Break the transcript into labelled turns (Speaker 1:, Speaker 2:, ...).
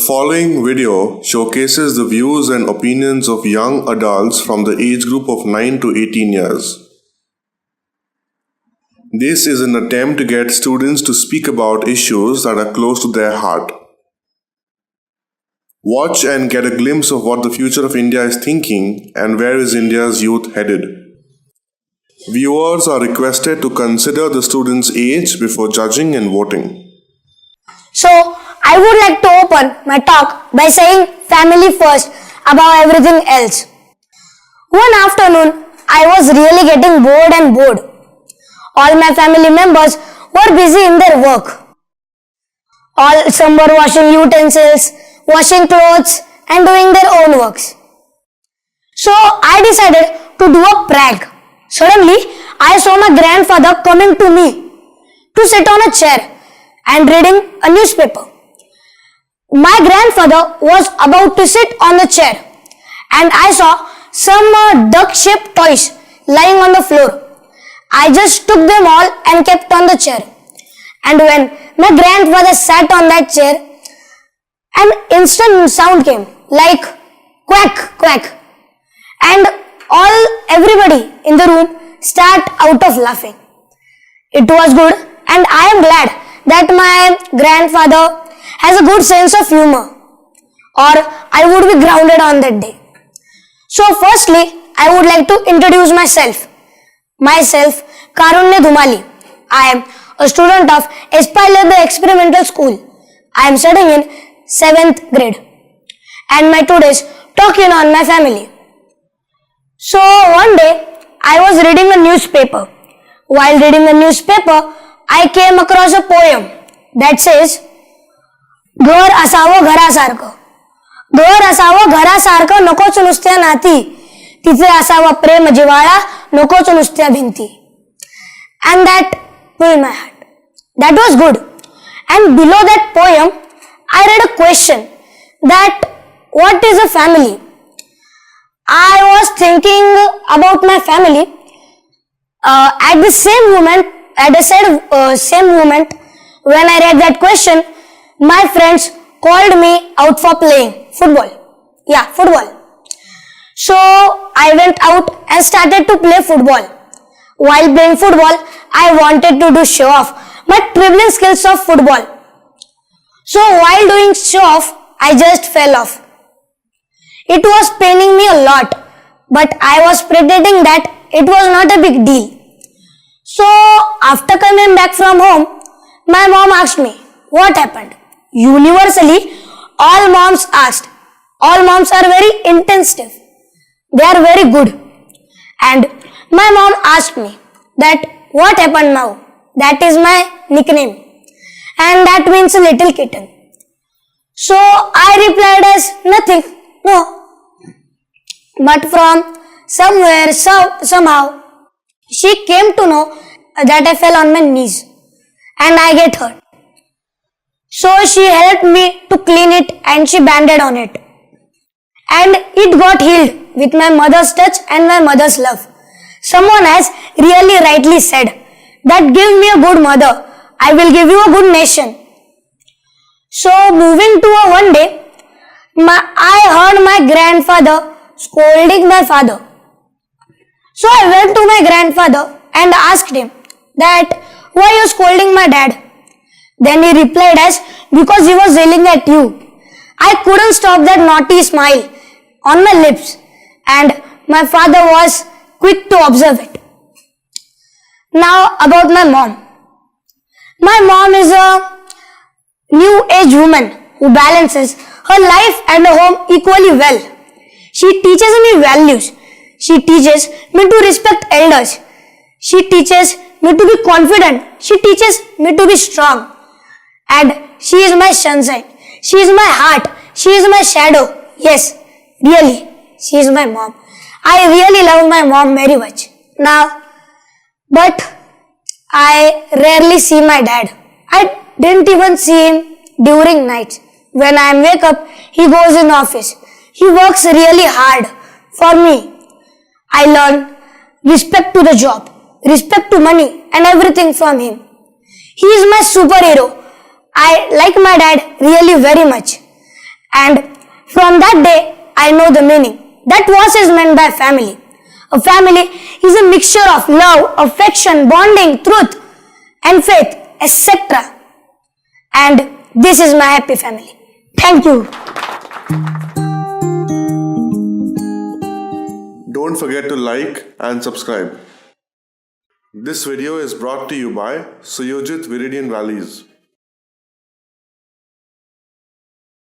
Speaker 1: following video showcases the views and opinions of young adults from the age group of 9 to 18 years. This is an attempt to get students to speak about issues that are close to their heart. Watch and get a glimpse of what the future of India is thinking and where is India's youth headed. Viewers are requested to consider the students' age before judging and voting.
Speaker 2: So, I would like to open my talk by saying family first above everything else. One afternoon, I was really getting bored. All my family members were busy in their work. Some were washing utensils, washing clothes and doing their own works. So I decided to do a prank. Suddenly, I saw my grandfather coming to me to sit on a chair and reading a newspaper. My grandfather was about to sit on the chair and I saw some duck-shaped toys lying on the floor. I just took them all and kept on the chair. And when my grandfather sat on that chair, an instant sound came like quack, quack. And everybody in the room started out of laughing. It was good and I am glad that my grandfather has a good sense of humor, or I would be grounded on that day. So firstly, I would like to introduce myself. Myself, Karunya Dhumali. I am a student of Espalier the Experimental School. I am studying in 7th grade. And my today's talking on my family. So one day, I was reading a newspaper. While reading the newspaper, I came across a poem that says, घर असावं घरासारखं, घर असावं घरासारखं, नकोच नुसत्या नाती, तिथे असावा प्रेम जिव्हाळा, नकोच नुसत्या भिंती. And that pulled my heart. That was good. And below that poem, I read a question that what is a family? I was thinking about my family. At the same moment, when I read that question, my friends called me out for playing football. Yeah, football. So I went out and started to play football. While playing football, I wanted to do show off my dribbling skills of football. So while doing show off, I just fell off. It was paining me a lot, but I was pretending that it was not a big deal. So after coming back from home, my mom asked me, what happened? Universally, all moms asked. All moms are very intensive. They are very good. And my mom asked me that what happened now? That is my nickname. And that means a little kitten. So I replied as nothing, no. But from somewhere, somehow, she came to know that I fell on my knees and I get hurt. So she helped me to clean it and she bandaged on it. And it got healed with my mother's touch and my mother's love. Someone has really rightly said that give me a good mother, I will give you a good nation. So moving to one day, I heard my grandfather scolding my father. So I went to my grandfather and asked him that why are you scolding my dad? Then he replied as because he was yelling at you. I couldn't stop that naughty smile on my lips and my father was quick to observe it. Now about my mom. My mom is a new age woman who balances her life and her home equally well. She teaches me values. She teaches me to respect elders. She teaches me to be confident. She teaches me to be strong. And she is my sunshine. She is my heart. She is my shadow. Yes, really, she is my mom. I really love my mom very much. Now, but I rarely see my dad. I didn't even see him during nights. When I wake up, he goes in office. He works really hard for me. I learn respect to the job, respect to money and everything from him. He is my superhero. I like my dad really very much. And from that day, I know the meaning. That what is meant by family. A family is a mixture of love, affection, bonding, truth, and faith, etc. And this is my happy family. Thank you.
Speaker 1: Don't forget to like and subscribe. This video is brought to you by Suyojit Viridian Valleys.